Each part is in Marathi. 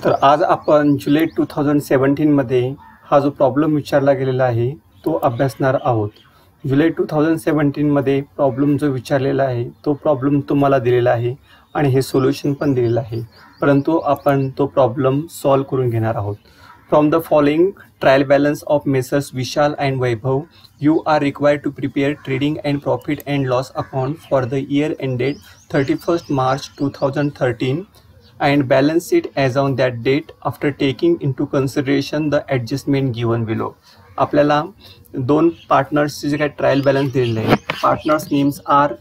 तर आज आपण जुलै 2017 मध्ये हा जो प्रॉब्लेम विचारला गेलेला आहे तो अभ्यासणार आहोत. जुलै 2017 मध्ये प्रॉब्लेम जो विचारलेला आहे तो प्रॉब्लेम तुम्हाला दिलेला आहे आणि हे सोल्युशन पण दिलेलं आहे, परंतु आपण तो प्रॉब्लेम सॉल्व करून घेणार आहोत. From the following trial balance of Messrs. Vishal and Vaibhav, you are required to prepare trading and profit and loss account for the year ended 31st March 2013 and balance it as on that date after taking into consideration the adjustment given below. आपल्याला दोन पार्टनर्सचे जे काही ट्रायल बॅलन्स दिलेले आहे, partners names are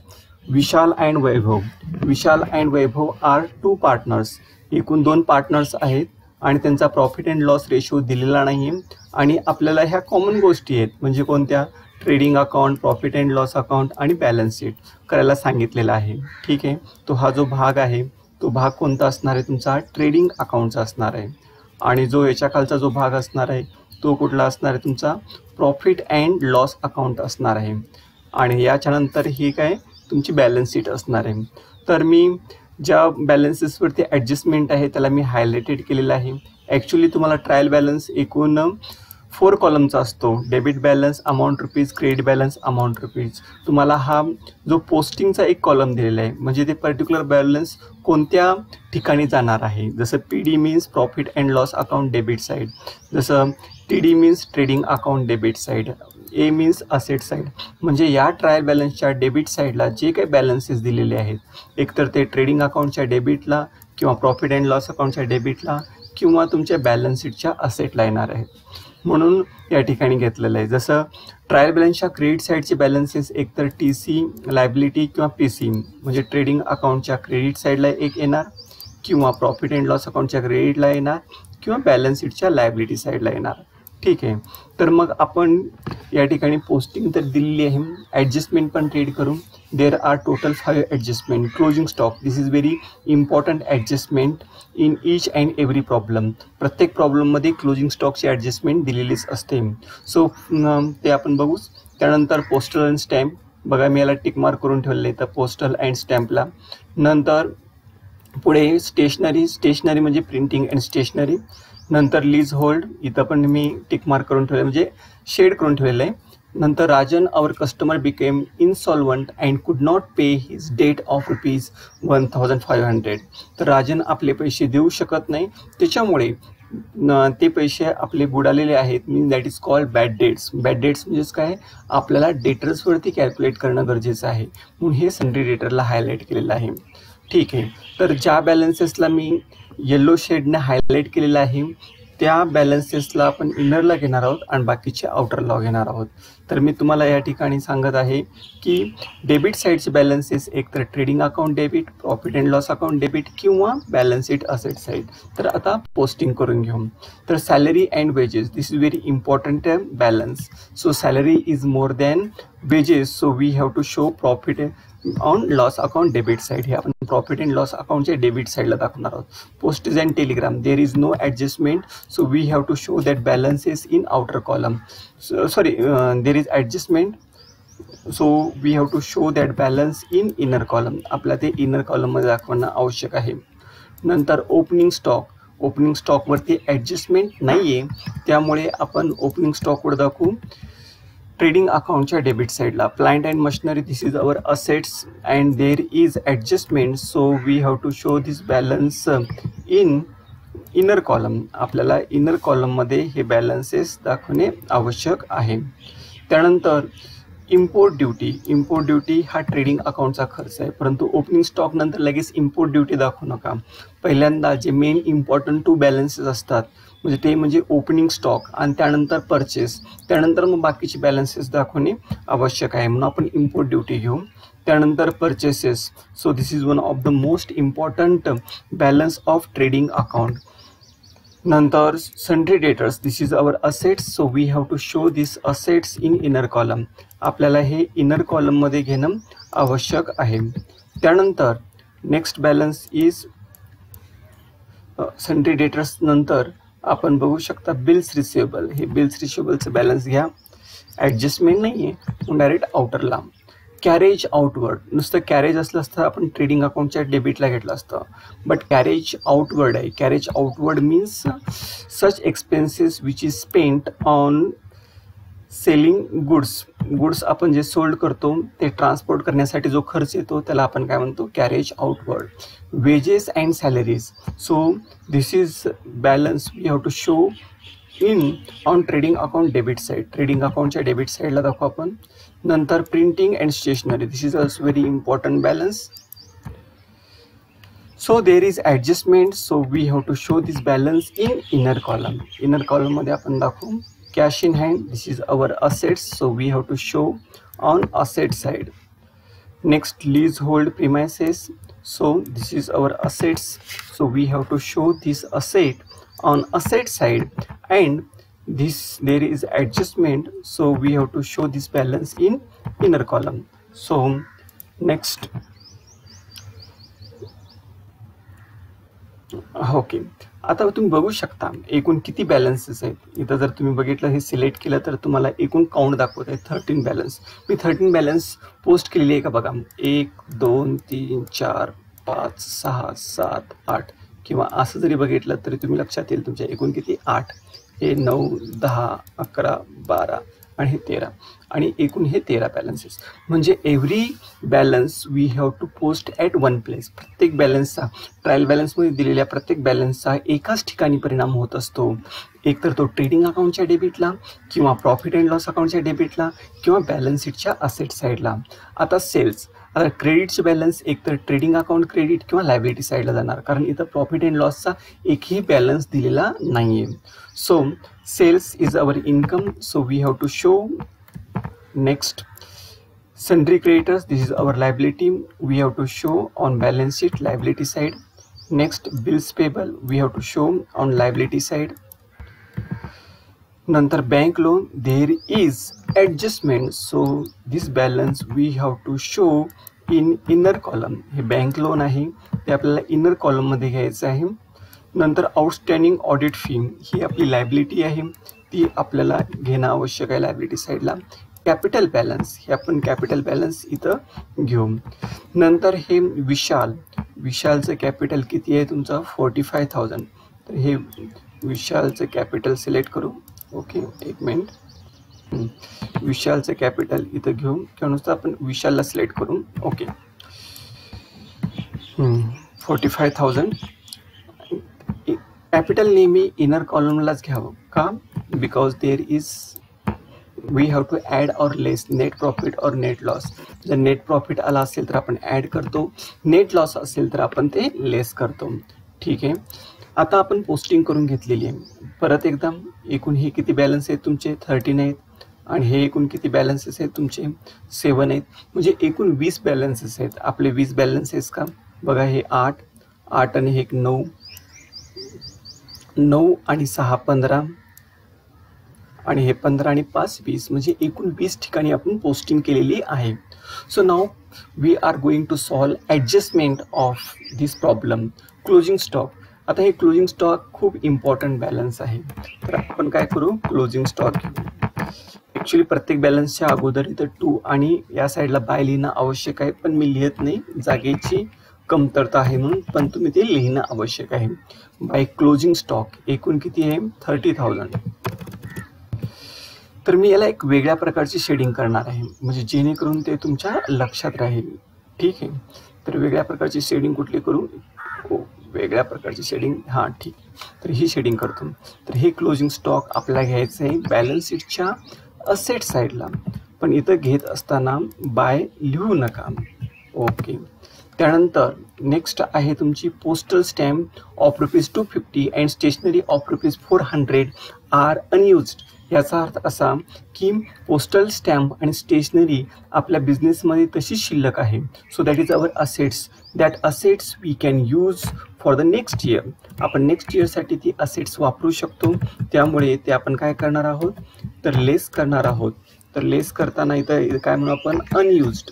Vishal and Vaibhav. Vishal and Vaibhav are two partners, एकूण दोन पार्टनर्स आहेत आणि त्यांचा प्रॉफिट अँड लॉस रेशो दिलेला नाही आहे आणि आपल्याला ह्या कॉमन गोष्टी आहेत म्हणजे कोणत्या, trading account, profit and loss account आणि बॅलन्स शीट करायला सांगितलेला आहे. ठीक आहे, तो हा जो भाग आहे तो भाग कोणता असणार आहे, तुमचा ट्रेडिंग अकाउंटचा असणार आहे. आणि जो याच्या खालचा जो भाग असणार आहे तो कुठला असणार आहे, तुमचा प्रॉफिट अँड लॉस अकाउंट असणार आहे. आणि याच्यानंतर ही काय तुमची बॅलन्स शीट असणार आहे. तर मी ज्या बॅलन्सेसवरती ॲडजस्टमेंट आहे त्याला मी हायलाइटेड केलेलं आहे. ॲक्च्युली तुम्हाला ट्रायल बॅलन्स एकूण 4 कॉलमचा असतो. Debit balance amount rupees, credit balance amount rupees. तुम्हाला हा जो पोस्टिंगचा एक कॉलम दिलेला आहे म्हणजे ते पर्टिक्युलर बॅलन्स कोणत्या ठिकाणी जाणार आहे. जसं PD means profit and loss account debit side, जसं TD means trading account debit side, A means asset side. म्हणजे या ट्रायल बॅलन्सच्या डेबिट साईडला जे काही बॅलन्सेस दिलेले आहेत एकतर ते ट्रेडिंग अकाउंटच्या डेबिटला किंवा प्रॉफिट अँड लॉस अकाउंटच्या डेबिटला किंवा तुमच्या बॅलन्स शीटच्या असेटला येणार आहेत, म्हणून या ठिकाणी घेतलेलं आहे. जसं ट्रायल बॅलन्सच्या क्रेडिट साईडचे बॅलन्सेस एकतर TC लायबिलिटी किंवा PC म्हणजे ट्रेडिंग अकाउंटच्या क्रेडिट साईडला एक येणार किंवा प्रॉफिट अँड लॉस अकाउंटच्या क्रेडिटला येणार किंवा बॅलन्स शीटच्या लायबिलिटी साईडला येणार. ठीक आहे, तर मग आपण या ठिकाणी पोस्टिंग तर दिलेली आहे, ॲडजस्टमेंट पण ट्रेड करून. There are total 5 adjustment. Closing stock, this is very important adjustment in each and every problem. प्रत्येक प्रॉब्लेममध्ये क्लोजिंग स्टॉकची ॲडजस्टमेंट दिलेलीच असते. सो ते आपण बघूच. त्यानंतर पोस्टल अँड स्टॅम्प, बघा मी याला टिक मार्क करून ठेवलं आहे तर पोस्टल अँड स्टॅम्पला. नंतर पुढे स्टेशनरी, स्टेशनरी म्हणजे प्रिंटिंग अँड स्टेशनरी. नंतर लीज होल्ड, इथं पण मी टिक मार्क करून ठेवलं म्हणजे शेड करून ठेवलेलं आहे. नंतर Rajan our customer became insolvent and could not pay his debt of ₹1500. तर राजन आपले पैसे देऊ शकत नाही, त्याच्यामुळे ते पैसे आपले बुडालेले आहेत. Mean that is called bad debts. Bad debts म्हणजेच काय, आपल्याला डेटर्सवरती कॅल्क्युलेट करणं गरजेचं आहे, म्हणून हे सन्ड्री डेटरला हायलाईट केलेलं आहे. ठीक आहे, तर ज्या बॅलन्सेसला मी येलो शेडने हायलाईट केलेलं आहे त्या बॅलन्सेसला आपण इनरला घेणार आहोत आणि बाकीचे आउटरला घेणार आहोत. तर मी तुम्हाला या ठिकाणी सांगत आहे की डेबिट साईडचे बॅलन्सेस एकतर trading account debit, profit and loss account debit किंवा बॅलन्स शीट असेट साईड. तर आता पोस्टिंग करून घेऊ. तर salary and wages, this is very important balance. So salary is more than wages, so we have to show profit on loss account debit side. हे आपण प्रॉफिट अँड लॉस अकाउंटच्या डेबिट साईडला दाखवणार आहोत. Postage and telegram, there is no adjustment, so we have to show that balances in outer column. Sorry, there is adjustment, so we have to show that balance in inner column. आपला ते इनर कॉलममध्ये दाखवणं आवश्यक आहे. नंतर ओपनिंग स्टॉक, ओपनिंग स्टॉकवरती ॲडजस्टमेंट नाही आहे त्यामुळे आपण ओपनिंग स्टॉकवर दाखवू ट्रेडिंग अकाउंटच्या डेबिट साईडला. Plant and machinery, this is our assets and there is adjustment, so we have to show this balance in inner column. आपल्याला इनर कॉलममध्ये हे बॅलन्सेस दाखवणे आवश्यक आहे. त्यानंतर इम्पोर्ट ड्युटी, इम्पोर्ट ड्युटी हा ट्रेडिंग अकाउंटचा खर्च आहे, परंतु ओपनिंग स्टॉक नंतर लगेच इम्पोर्ट ड्युटी दाखवू नका. पहिल्यांदा जे मेन इम्पॉर्टंट 2 बॅलन्सेस असतात म्हणजे ते म्हणजे ओपनिंग स्टॉक आणि त्यानंतर परचेस, त्यानंतर मग बाकीचे बॅलन्सेस दाखवणे आवश्यक आहे, म्हणून आपण इम्पोर्ट ड्युटी घेऊ. त्यानंतर purchases, so this is one of the most important balance of trading account. नंतर sundry debtors, this is our assets, so we have to show this assets in inner column. आपल्याला हे इनर कॉलममध्ये घेणं आवश्यक आहे. त्यानंतर next balance is sundry debtors. नंतर आपण बघू शकता बिल्स रिसिवेबल. हे बिल्स रिसिवेबलचं बॅलन्स घ्या, ॲडजस्टमेंट नाही आहे, डायरेक्ट आउटरला. कॅरेज आउटवर्ड, नुसतं कॅरेज असलं असतं आपण ट्रेडिंग अकाउंटच्या डेबिटला घेतलं असतं, बट कॅरेज आउटवर्ड आहे. Carriage outward means such expenses which is spent on selling goods आपण जे सोल्ड करतो ते ट्रान्सपोर्ट करण्यासाठी जो खर्च येतो त्याला आपण काय म्हणतो, carriage outward. Wages and salaries, so this is balance we have to show in on trading account debit side. Trading अकाउंटच्या डेबिट साईडला दाखवू आपण. नंतर printing and stationery, this is also very important balance. So there is adjustment, so we have to show this balance in inner column. Inner कॉलममध्ये आपण दाखवू cash in hand, this is our assets, so we have to show on asset side. Next lease hold premises, so this is our assets, so we have to show this asset on asset side, and this there is adjustment, so we have to show this balance in inner column. So next, okay, आता तुम्ही बघू शकता एकूण किती बॅलन्सेस आहेत. इथं जर तुम्ही बघितलं, हे सिलेक्ट केलं तर तुम्हाला एकूण काउंट दाखवत आहे 13 बॅलन्स. मी 13 बॅलन्स पोस्ट केलेली आहे का बघा. 1 2 3 4 5 6 7 8, किंवा असं जरी बघितलं तरी तुम्ही लक्षात येईल तुमच्या एकूण किती 8, हे 9 10 11 12 आणि हे 13, आणि एकूण हे 13 बॅलन्सेस. म्हणजे every balance we have to post at one place. प्रत्येक बॅलन्सचा, ट्रायल बॅलन्समध्ये दिलेल्या प्रत्येक बॅलन्सचा एकाच ठिकाणी परिणाम होत असतो. एकतर तो ट्रेडिंग अकाउंटच्या डेबिटला, किंवा प्रॉफिट अँड लॉस अकाउंटच्या डेबिटला, किंवा बॅलन्स शीटच्या असेट साईडला. आता सेल्स, आता क्रेडिटचे बॅलन्स एकतर ट्रेडिंग अकाउंट क्रेडिट किंवा लायबिलिटी साईडला जाणार, कारण इथं प्रॉफिट अँड लॉसचा एकही बॅलन्स दिलेला नाही आहे. So sales is our income, so we have to show. Next sundry creditors, this is our liability, we have to show on balance sheet liability side. Next bills payable, we have to show on liability side. नंतर bank loan, there is adjustment, so this balance we have to show in inner column. हे बँक लोन आहे ते आपल्याला इनर कॉलममध्ये घ्यायचं आहे. नंतर आउटस्टँडिंग ऑडिट फी, ही आपली लायबिलिटी आहे, ती आपल्याला घेणं आवश्यक आहे लायबिलिटी साईडला. कॅपिटल बॅलन्स, हे आपण कॅपिटल बॅलन्स इथं घेऊ. नंतर हे विशालचं कॅपिटल किती आहे तुमचं 45,000, तर हे विशालचं कॅपिटल सिलेक्ट करू. ओके, एक मिनिट, विशालचं कॅपिटल इथं घेऊ, किंवा नुसतं आपण विशालला सिलेक्ट करू. ओके, 45,000. कॅपिटल नेहमी इनर कॉलमलाच घ्यावं का, because there is we have to add or less net profit और नेट लॉस. जर नेट प्रॉफिट आला असेल तर आपण ॲड करतो, नेट लॉस असेल तर आपण ते लेस करतो. ठीक आहे, आता आपण पोस्टिंग करून घेतलेली आहे. परत एकदा, एकूण हे किती बॅलन्स आहेत तुमचे 13 आहेत, आणि हे एकूण किती बॅलन्सेस आहेत तुमचे 7 आहेत, म्हणजे एकूण 20 बॅलन्सेस आहेत आपले. 20 बॅलन्सेस का बघा, हे 8 आणि हे 9 आणि 6 15, आणि हे 15 आणि 5 20, म्हणजे एकूण 20 ठिकाणी आपण पोस्टिंग केलेली आहे. So now we are going to solve adjustment of this problem. Closing stock, आता हे क्लोजिंग स्टॉक खूप इम्पॉर्टंट बॅलन्स आहे, तर आपण काय करू, क्लोजिंग स्टॉक घेऊ. ॲक्च्युली प्रत्येक बॅलन्सच्या अगोदर इथं 2 आणि या साईडला बाय लिहिणं आवश्यक आहे, पण मी लिहित नाही, जागेची कमतरता आहे म्हणून, पण तुम्ही ते लिहिणं आवश्यक आहे. बाय क्लोजिंग स्टॉक एकूण किती आहे 30,000. तर मी याला एक वेगळ्या प्रकारची शेडिंग करणार आहे, म्हणजे जेणेकरून ते तुमच्या लक्षात राहील. ठीक आहे, तर वेगळ्या प्रकारची शेडिंग कुठली करू, वेगळ्या प्रकारची शेडिंग, हां ठीक, तर ही शेडिंग करतो. तर हे क्लोजिंग स्टॉक आपल्याला घ्यायचं आहे बॅलन्स शीटच्या असेट साईडला, पण इथं घेत असताना बाय लिहू नका. ओके, त्यानंतर नेक्स्ट आहे तुमची postal stamp of ₹250 and stationery of ₹400 are unused. याचा अर्थ असा की पोस्टल स्टॅम्प आणि स्टेशनरी आपल्या बिझनेसमध्ये तशीच शिल्लक आहे. So that is our assets. That assets we can use for the next year. आपण नेक्स्ट इयरसाठी ती असेट्स वापरू शकतो, त्यामुळे ते आपण काय करणार आहोत, तर लेस करणार आहोत. तर लेस करताना इथं काय म्हणू आपण, अनयुज्ड.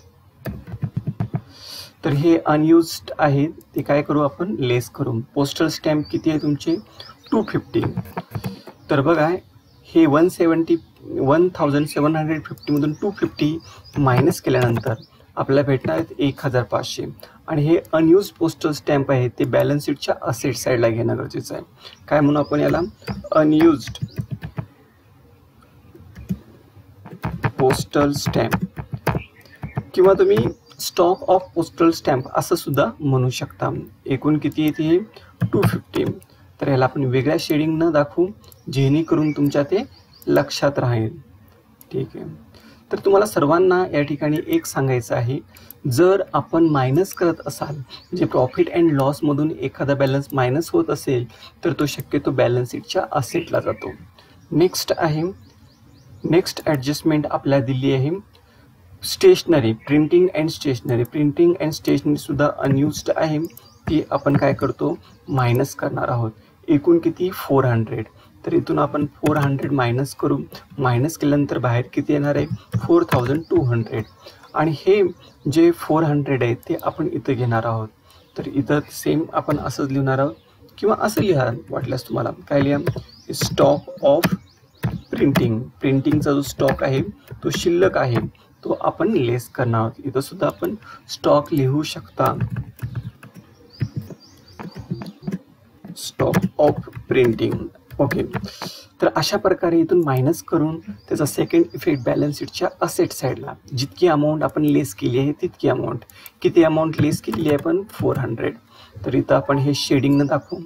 तर हे अनयुज्ड आहे ते काय करू आपण, लेस करू. पोस्टल स्टॅम्प किती आहे तुमचे 250. तर बघा हे 1750 मधून 250 मायनस केल्यानंतर आपल्याला भेटणार आहेत 1500 आणि हे अनयूज्ड पोस्टल स्टॅम्प आहे ते बॅलन्स शीटच्या असेट साईडला घेणं गरजेचं आहे. काय म्हणू आपण याला? अनयूज्ड पोस्टल स्टॅम्प किंवा तुम्ही स्टॉक ऑफ पोस्टल स्टॅम्प असं सुद्धा म्हणू शकता. एकूण किती येते हे? 250. तर याला आपण वेगळ्या शेडिंग न दाखवू जेणेकरून तुमच्या ते लक्षात राहील. ठीक आहे. तर तुम्हाला सर्वांना या ठिकाणी एक सांगायचं आहे, जर आपण मायनस करत असाल म्हणजे प्रॉफिट अँड लॉसमधून एखादा बॅलन्स मायनस होत असेल तर तो शक्यतो बॅलन्स शीटच्या असेटला जातो. नेक्स्ट ॲडजस्टमेंट आपल्याला दिली आहे stationery, printing and stationery. Printing and stationery सुद्धा अनयूज्ड आहे, ती आपण काय करतो? मायनस करणार आहोत. एकूण किती? 400. तर इथून आपण 400 मायनस करू. मायनस केल्यानंतर बाहेर किती येणार आहे? 4200. आणि हे जे 400 आहे ते आपण इथं घेणार आहोत. तर इथं सेम आपण असंच लिहिणार आहोत किंवा असं लिहा वाटल्यास तुम्हाला. काय लिहा? Stock of printing. प्रिंटिंगचा जो स्टॉक आहे तो शिल्लक आहे तो आपण लेस करणार आहोत. इथं सुद्धा आपण स्टॉक लिहू शकता. Stock of printing. ओके. तर अशा प्रकारे इथून मायनस करून त्याचा सेकंड इफेक्ट बॅलन्स शीटच्या असेट साईडला जितकी अमाऊंट आपण लेस केली आहे तितकी अमाऊंट. किती अमाऊंट लेस केलेली आहे आपण? 400. तर इथं आपण हे शेडिंग न दाखवू.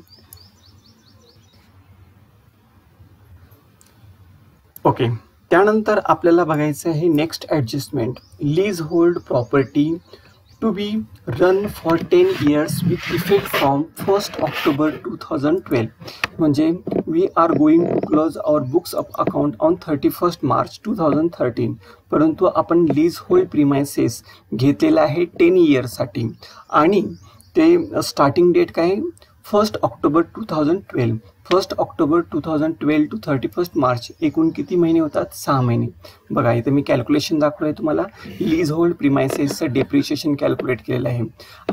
ओके. त्यानंतर आपल्याला बघायचं आहे next adjustment, lease hold property to be run for 10 years with effect from 1 October 2012. म्हणजे we are going to close our books of account on 31 March 2013. परंतु आपण लीज होल्ड प्रिमायसेस घेतलेला आहे 10 yearsसाठी आणि ते स्टार्टिंग डेट काय? 1 October 2012. 1 October 2012 टू 31 March एकूण किती महिने होतात? 6 महिने. बघा इथं मी कॅल्क्युलेशन दाखवलं आहे तुम्हाला. लीज होल्ड प्रिमायसेसचं डेप्रिशिएशन कॅल्क्युलेट केलेलं आहे.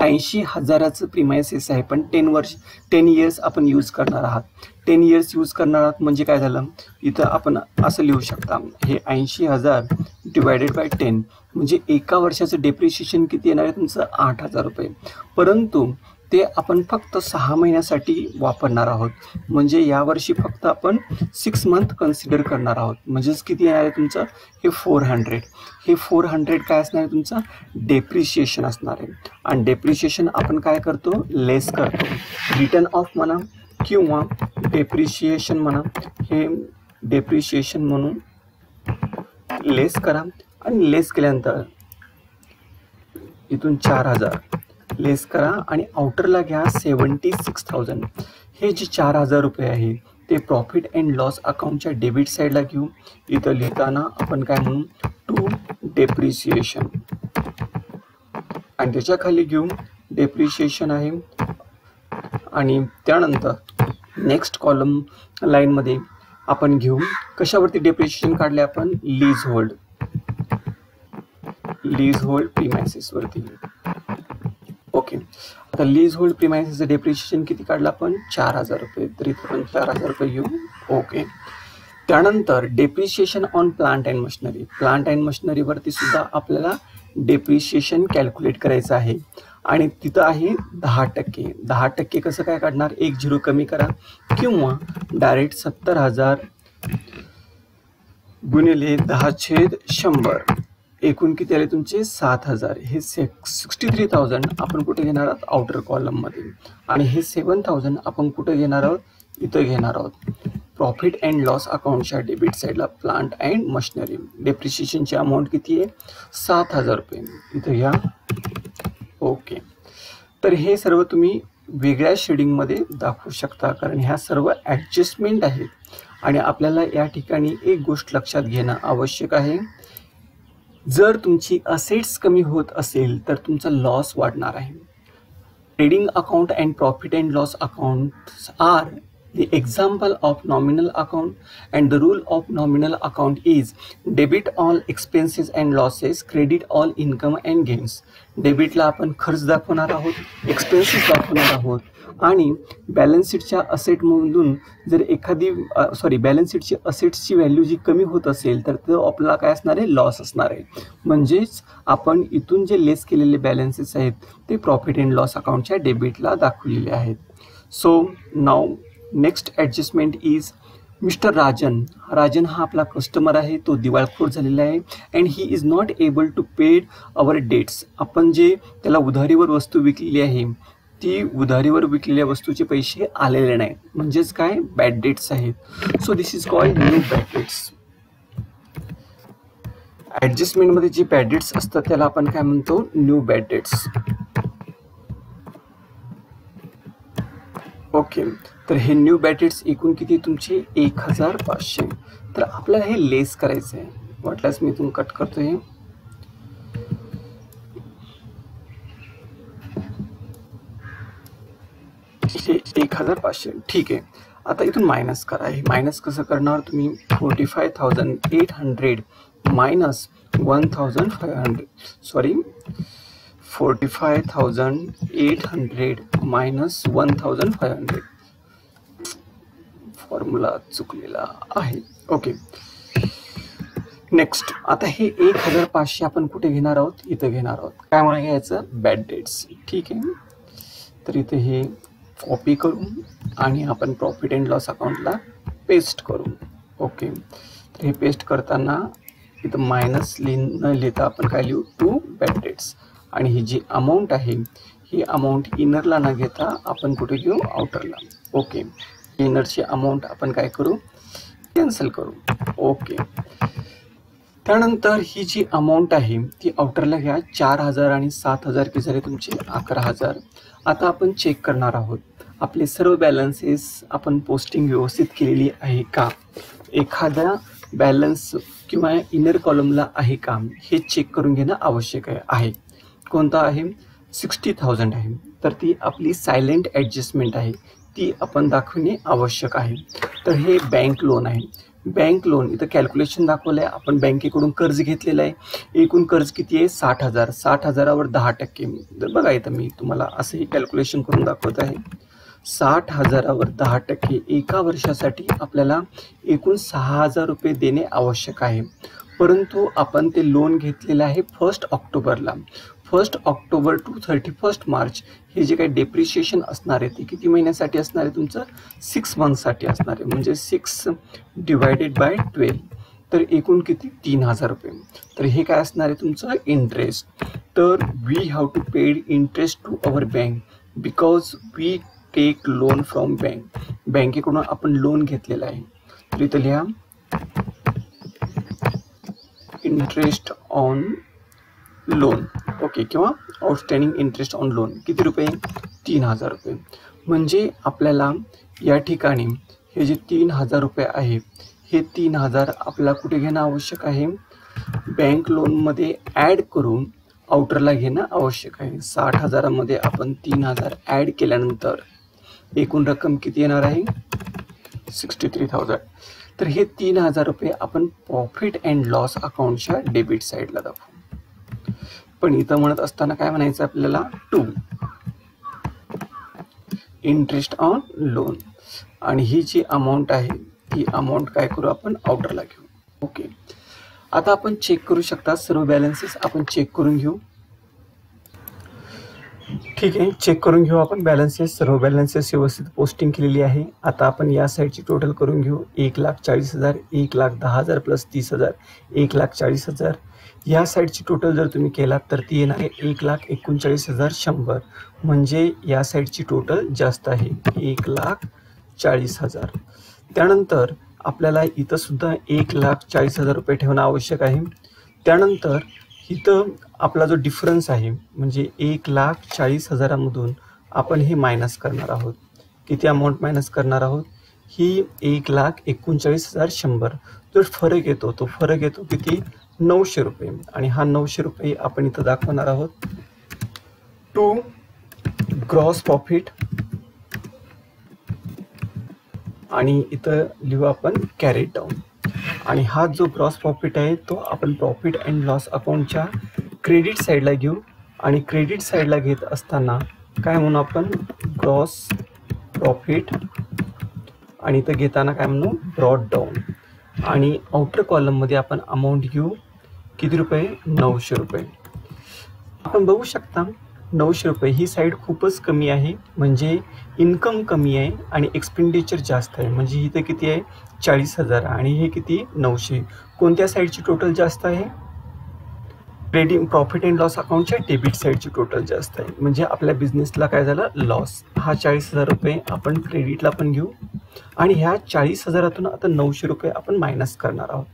80,000चं प्रिमायसेस आहे पण 10 years आपण यूज करणार आहात. 10 years यूज करणार आहात म्हणजे काय झालं? इथं आपण असं लिहू शकता, हे 80,000 डिवायडेड बाय 10 म्हणजे एका वर्षाचं डेप्रिशिएशन किती येणार आहे तुमचं? 8,000 रुपये. परंतु ते आपण फक्त 6 महिन्यासाठी वापरणार आहोत. म्हणजे यावर्षी फक्त आपण 6 month कन्सिडर करणार आहोत. म्हणजेच किती येणार आहे तुमचं? हे 400. हे 400 काय असणार आहे तुमचं? डेप्रिशिएशन असणार आहे. आणि डेप्रिशिएशन आपण काय करतो? लेस करतो. रिटर्न ऑफ म्हणा किंवा डेप्रिशिएशन म्हणा, हे डेप्रिशिएशन म्हणून लेस करा. आणि लेस केल्यानंतर इथून 4000 लेस करा आणि आउटरला घ्या 76,000. हे जे 4000 रुपये आहे ते प्रॉफिट अँड लॉस अकाउंटच्या डेबिट साईडला घेऊ. इथं लिहिताना आपण काय म्हणू? टू डेप्रिसिएशन आणि त्याच्या खाली घेऊ डेप्रिशिएशन आहे. आणि त्यानंतर नेक्स्ट कॉलम लाईनमध्ये आपण घेऊ कशावरती डेप्रिशिएशन काढले आपण? लीज होल्ड प्रिमायसेसवरती. ओके. आता लीज होल्ड प्रिमायसेसचं डेप्रिशिएशन किती काढलं आपण? 4000 रुपये. तर इथं आपण 4000 रुपये घेऊ. ओके. त्यानंतर depreciation on plant and machinery. Plant and मशिनरीवरती सुद्धा आपल्याला डेप्रिशिएशन कॅल्क्युलेट करायचं आहे आणि तिथं आहे 10%. 10% कसं काय काढणार? 1 0 कमी करा किंवा डायरेक्ट 70,000 गुणिले 10/100. एकूण किती आले तुमचे? 7,000. हे 63,000 आपण कुठे घेणार आहोत? आउटर कॉलममध्ये. आणि हे 7,000 आपण कुठे घेणार आहोत? इथं घेणार आहोत प्रॉफिट अँड लॉस अकाउंटच्या डेबिट साईडला. प्लांट अँड मशिनरी डेप्रिशिएशनची अमाऊंट किती आहे? 7,000 रुपये. इथं घ्या. ओके. तर हे सर्व तुम्ही वेगळ्या शेडिंगमध्ये दाखवू शकता कारण ह्या सर्व ॲडजस्टमेंट आहेत. आणि आपल्याला या ठिकाणी एक गोष्ट लक्षात घेणं आवश्यक आहे, जर तुमची असेट्स कमी होत असेल तर तुमचा लॉस वाढणार आहे. Trading account and profit and loss accounts are The example of nominal account and the rule of nominal account is debit all expenses and losses, credit all income and gains. डेबिटला आपण खर्च दाखवणार आहोत, एक्सपेन्सेस दाखवणार आहोत आणि बॅलन्स शीटच्या असेटमधून जर एखादी बॅलन्स शीटची असेट्सची व्हॅल्यू जी कमी होत असेल तर तो आपला काय असणार आहे, लॉस असणार आहे. म्हणजेच आपण इथून जे लेस केलेले बॅलन्सेस आहेत ते प्रॉफिट अँड लॉस अकाउंटच्या डेबिटला दाखवलेले आहेत. So now next adjustment is mister Rajan. Rajan हा आपला कस्टमर आहे, तो दिवाळखोर झालेला आहे and he is not able to paid our debts. आपण जे त्याला उधारीवर वस्तू विकलेली आहे ती उधारीवर विकलेल्या वस्तूचे पैसे आलेले नाहीत, म्हणजेच काय, बॅड डेट्स आहेत. So this is called new bad debts. ॲडजस्टमेंटमध्ये जे बॅड डेट्स असतात त्याला आपण काय म्हणतो, न्यू बॅड डेट्स. ओके, तर हे न्यू बॅड डेट्स एकूण किती तुमचे 1500. तर आपल्याला हे लेस करायचं आहे, वाटल्यास मी इथून कट करतो. हे 1500 ठीक आहे. आता इथून मायनस करा. हे मायनस कसं करणार तुम्ही, 45,800 मायनस 1,500 45,800 मायनस 1,500. फॉर्म्युला चुकलेला आहे. Okay, next. आता हे 1500 आपण कुठे घेणार आहोत, इथं घेणार आहोत. काय म्हणून घ्यायचं, बॅड डेट्स. ठीक आहे, तर इथे हे कॉपी करू आणि आपण प्रॉफिट अँड लॉस अकाउंटला पेस्ट करू. ओके, तर हे पेस्ट करताना इथं मायनस न लिहिता आपण काय लिहू, टू बॅड डेट्स. आणि ही जी अमाऊंट आहे ही अमाऊंट इनरला न घेता आपण कुठे घेऊ, आउटरला. ओके, इनरची अमाऊंट आपण काय करू, कॅन्सल करू. ओके, त्यानंतर ही जी अमाऊंट आहे ती आउटरला घ्या. 4,000 आणि 7,000 की झाले तुमचे 11,000. आता आपण चेक करणार आहोत आपले सर्व बॅलन्सेस आपण पोस्टिंग व्यवस्थित केलेली आहे का, एखादा बॅलन्स किंवा इनर कॉलमला आहे का, हे चेक करून घेणं आवश्यक आहे. कोणता आहे, 60,000 आहे, तर ती आपली सायलेंट ॲडजस्टमेंट आहे, ती आपण दाखवणे आवश्यक आहे. तर हे बँक लोन आहे. बँक लोन इथं कॅल्क्युलेशन दाखवलं आहे, आपण बँकेकडून कर्ज घेतलेलं आहे. एकूण कर्ज किती आहे, 60,000. 60,000वर 10%. तर बघा इथं मी तुम्हाला असंही कॅल्क्युलेशन करून दाखवत आहे. 60,000वर 10% एका वर्षासाठी आपल्याला एकूण 6,000 रुपये देणे आवश्यक आहे. परंतु आपण ते लोन घेतलेलं आहे 1 ऑक्टोबरला. 1 ऑक्टोबर टू 31 मार्च हे जे काही डेप्रिशिएशन असणार आहे ते किती महिन्यासाठी असणार आहे, तुमचं 6 मंथसाठी असणार आहे. म्हणजे 6 डिवायडेड बाय 12, तर एकूण किती, 3,000 रुपये. तर हे काय असणार आहे तुमचं, इंटरेस्ट. तर we have to paid interest to our bank because we take loan from bank. बँकेकडून आपण लोन घेतलेला आहे. तर इथं लिहा इंटरेस्ट ऑन लोन. ओके, किंवा आउटस्टँडिंग इंटरेस्ट ऑन लोन किती रुपये, 3,000 रुपये. म्हणजे आपल्याला या ठिकाणी हे जे 3,000 रुपये आहे हे 3,000 आपल्याला कुठे घेणं आवश्यक आहे, बँक लोनमध्ये ॲड करून आउटरला घेणं आवश्यक आहे. 60,000मध्ये आपण 3,000 ॲड केल्यानंतर एकूण रक्कम किती येणार आहे, 63,000. तर हे 3,000 रुपये आपण प्रॉफिट अँड लॉस अकाउंटच्या डेबिट साईडला दाखवू. पण इथं म्हणत असताना काय म्हणायचं आपल्याला, टू इंटरेस्ट ऑन लोन. आणि ही जी अमाऊंट आहे ती अमाऊंट काय करू, आपण आउटरला घेऊ. ओके, आता आपण चेक करू शकता, सर्व बॅलन्सेस आपण चेक करून घेऊ. ठीक आहे, चेक करून घेऊ आपण बॅलन्सेस. सर्व बॅलन्सेस व्यवस्थित पोस्टिंग केलेली आहे. आता आपण या साईडची टोटल करून घेऊ. 1,40,000, 1,10,000 प्लस 30,000, 1,40,000. या साईडची टोटल जर तुम्ही केलात तर ती येणार आहे 1,39,100. म्हणजे या साईडची टोटल जास्त आहे, 1,40,000. त्यानंतर आपल्याला इथं सुद्धा 1,40,000 रुपये ठेवणं आवश्यक आहे. त्यानंतर इथं आपला जो डिफरन्स आहे म्हणजे 1,40,000मधून आपण हे मायनस करणार आहोत. किती अमाऊंट मायनस करणार आहोत, ही 1,39,100. जो फरक येतो तो फरक येतो किती, 900 रुपये. आणि हा 900 रुपये आपण इथं दाखवणार आहोत टू ग्रॉस प्रॉफिट आणि इथं लिहू आपण कॅरेट डाऊन. आणि हा जो ग्रॉस प्रॉफिट आहे तो आपण प्रॉफिट अँड लॉस अकाउंटच्या क्रेडिट साईडला घेऊ. आणि क्रेडिट साईडला घेत असताना काय म्हणू आपण, ग्रॉस प्रॉफिट. आणि इथं घेताना काय म्हणू, ब्रॉड डाऊन. आणि आउटर कॉलममध्ये आपण अमाऊंट घेऊ किती रुपये, 900 रुपये. आपण बघू शकता 900 रुपये ही साईड खूपच कमी आहे, म्हणजे इन्कम कमी आहे आणि एक्सपेंडिचर जास्त आहे. म्हणजे इथं किती आहे, 40,000 आणि हे किती, 900. कोणत्या साईडची टोटल जास्त आहे, प्रॉफिट अँड लॉस अकाउंटच्या डेबिट साईडची टोटल जास्त आहे. म्हणजे आपल्या बिझनेसला काय झालं, लॉस. हा 40,000 रुपये आपण क्रेडिटला पण घेऊ. आणि ह्या 40,000तून आता 900 रुपये आपण मायनस करणार आहोत.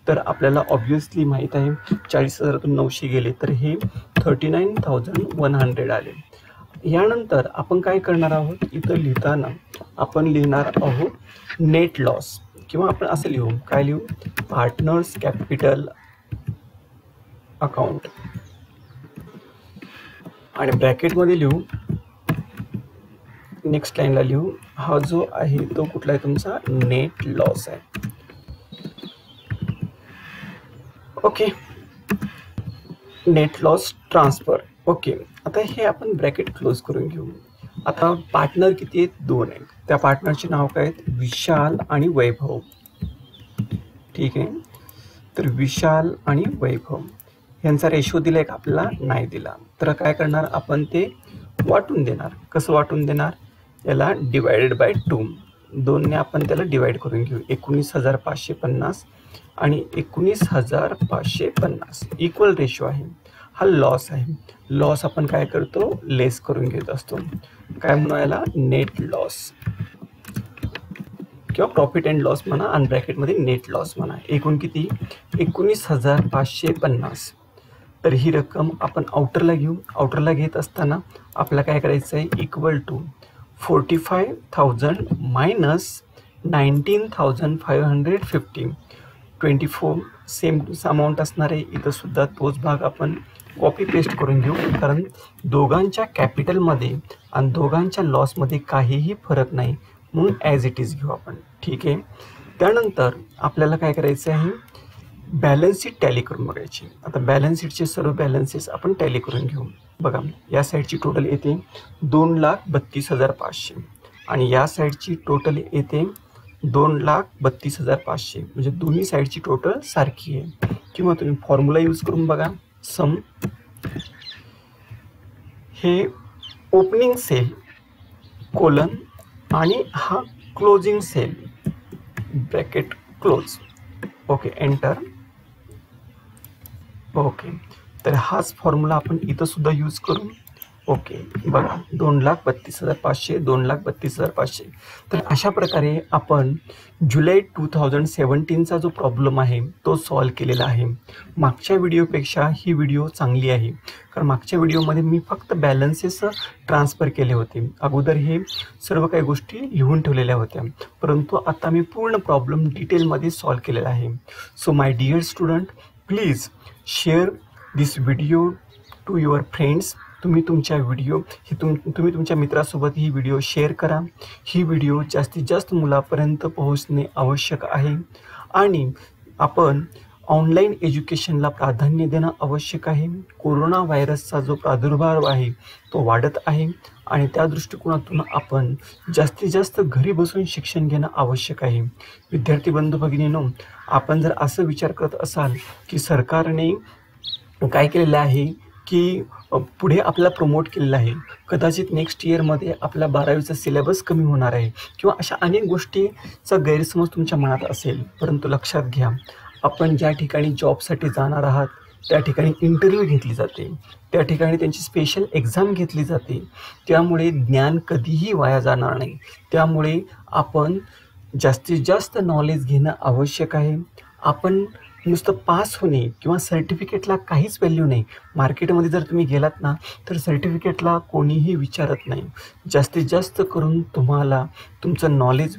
तर आपल्याला ऑब्व्हियसली माहीत आहे 40,000तून 900 गेले तर हे 39,100 आले. यानंतर आपण काय करणार आहोत, इथं लिहिताना आपण लिहिणार आहोत नेट लॉस, किंवा आपण असं लिहू, काय लिहू, पार्टनर्स कॅपिटल अकाउंट. आणि ब्रॅकेटमध्ये लिहू, नेक्स्ट लाईनला लिहू, हा जो आहे तो कुठला आहे तुमचा, नेट लॉस आहे. Okay, net loss transfer. Okay, आता हे आपण ब्रॅकेट क्लोज करून घेऊ. आता पार्टनर किती आहेत, 2 आहेत. त्या पार्टनरचे नाव काय आहेत, विशाल आणि वैभव. ठीक आहे, तर विशाल आणि वैभव यांचा रेशो दिला आहे का, आपल्याला नाही दिला. तर काय करणार आपण, ते वाटून देणार. कसं वाटून देणार, याला डिवायडेड बाय 2. 2ने आपण त्याला डिवाइड करून घेऊ. 19,550 आणि 19,550 इक्वल रेशो आहे. हा लॉस आहे. लॉस आपण काय करतो, लेस करून घेत असतो. काय म्हणू याला, नेट लॉस किंवा प्रॉफिट अँड लॉस म्हणा, आणि ब्रॅकेटमध्ये नेट लॉस म्हणा. एकूण किती, 19,550. तर ही रक्कम आपण आउटरला घेऊ. आउटरला घेत असताना आपल्याला काय करायचं आहे, equal to 45,000 minus 19,550. 24 same amount असणार आहे. इथं सुद्धा तोच भाग आपण कॉपी पेस्ट करून घेऊ, कारण दोघांच्या कॅपिटलमध्ये आणि दोघांच्या लॉसमध्ये काहीही फरक नाही, म्हणून ॲज इट इज घेऊ आपण. ठीक आहे, त्यानंतर आपल्याला काय करायचं आहे, बॅलन्स शीट टॅली करून बघायची. आता बॅलन्स शीटचे सर्व बॅलन्सेस आपण टॅली करून घेऊ. बघा, या साईडची टोटल येते 2,32,500 आणि या साईडची टोटल येते 2,32,500. म्हणजे दोन्ही साईडची टोटल सारखी आहे. किंवा तुम्ही फॉर्म्युला यूज करून बघा, सम हे ओपनिंग सेल कोलन आणि हा closing cell, bracket close. Okay, enter. Okay, तर हाच फॉर्म्युला आपण इथं सुद्धा यूज करू. ओके, बघा, 2,32,500, 2,32,500. तर अशा प्रकारे आपण जुलै 2017चा जो प्रॉब्लेम आहे तो सॉल्व केलेला आहे. मागच्या व्हिडिओपेक्षा ही व्हिडिओ चांगली आहे, कारण मागच्या व्हिडिओमध्ये मी फक्त बॅलन्सेस ट्रान्सफर केले होते. अगोदर हे सर्व काही गोष्टी लिहून ठेवलेल्या होत्या, परंतु आता मी पूर्ण प्रॉब्लेम डिटेलमध्ये सॉल्व केलेला आहे. So my dear student, please share this video to your friends. तुम्ही तुमच्या मित्रासोबत ही व्हिडिओ शेअर करा. ही व्हिडिओ जास्तीत जास्त मुलापर्यंत पोहोचणे आवश्यक आहे. आणि आपण ऑनलाईन एज्युकेशनला प्राधान्य देणं आवश्यक आहे. कोरोना व्हायरसचा जो प्रादुर्भाव आहे तो वाढत आहे आणि त्या दृष्टिकोनातून आपण जास्तीत जास्त घरी बसून शिक्षण घेणं आवश्यक आहे. विद्यार्थी बंधू भगिनींनो, आपण जर असं विचार करत असाल की सरकारने काय केलेलं आहे की पुढे आपल्याला प्रमोट केलेलं आहे, कदाचित नेक्स्ट इयरमध्ये आपला 12वीचा सिलेबस कमी होणार आहे किंवा अशा अनेक गोष्टीचा गैरसमज तुमच्या मनात असेल, परंतु लक्षात घ्या, आपण ज्या ठिकाणी जॉबसाठी जाणार आहात त्या ठिकाणी इंटरव्ह्यू घेतली जाते, त्या ठिकाणी त्यांची स्पेशल एक्झाम घेतली जाते. त्यामुळे ज्ञान कधीही वाया जाणार नाही. त्यामुळे आपण जास्तीत जास्त नॉलेज घेणं आवश्यक आहे. आपण नुसतं पास होणे किंवा सर्टिफिकेटला काहीच व्हॅल्यू नाही. मार्केटमध्ये जर तुम्ही गेलात ना तर सर्टिफिकेटला कोणीही विचारत नाही. जास्तीत जास्त करून तुम्हाला तुमचं नॉलेज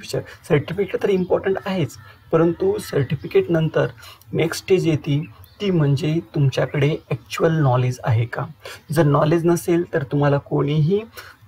सर्टिफिकेट तर इम्पॉर्टंट आहेच, परंतु सर्टिफिकेटनंतर नेक्स्ट स्टेज येते ती म्हणजे तुमच्याकडे ॲक्च्युअल नॉलेज आहे का. जर नॉलेज नसेल तर तुम्हाला कोणीही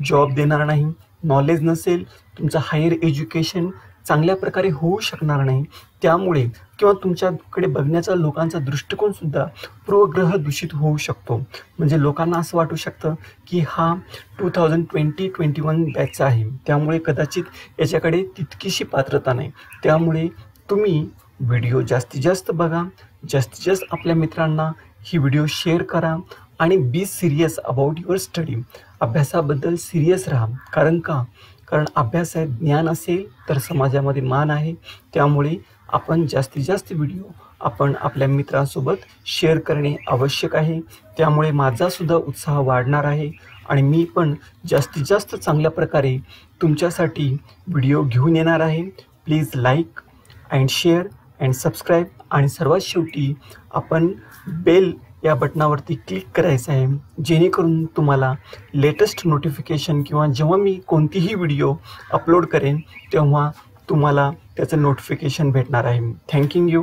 जॉब देणार नाही. नॉलेज नसेल तुमचं हायर एज्युकेशन चांगल्या प्रकारे होऊ शकणार नाही. त्यामुळे किंवा तुमच्याकडे बघण्याचा लोकांचा दृष्टिकोनसुद्धा पूर्वग्रह दूषित होऊ शकतो. म्हणजे लोकांना असं वाटू शकतं की हा 2020-21 बॅचचा आहे, त्यामुळे कदाचित याच्याकडे तितकीशी पात्रता नाही. त्यामुळे तुम्ही व्हिडिओ जास्तीत जास्त बघा, जास्तीत जास्त आपल्या मित्रांना ही व्हिडिओ शेअर करा आणि be serious about your study. अभ्यासाबद्दल सिरियस राहा. कारण अभ्यास आहे, ज्ञान असेल तर समाजामध्ये मान आहे. त्यामुळे आपण जास्तीत जास्त व्हिडिओ आपण आपल्या मित्रांसोबत शेअर करणे आवश्यक आहे. त्यामुळे माझासुद्धा उत्साह वाढणार आहे आणि मी पण जास्तीत जास्त चांगल्या प्रकारे तुमच्यासाठी व्हिडिओ घेऊन येणार आहे. Please like and share and subscribe आणि सर्वात शेवटी आपण बेल या बटनावरती क्लिक करायचं आहे, जेणेकरून तुम्हाला लेटेस्ट नोटिफिकेशन किंवा जेव्हा मी कोणतीही व्हिडिओ अपलोड करेन तेव्हा तुम्हाला त्याचं नोटिफिकेशन भेटणार आहे. Thank you.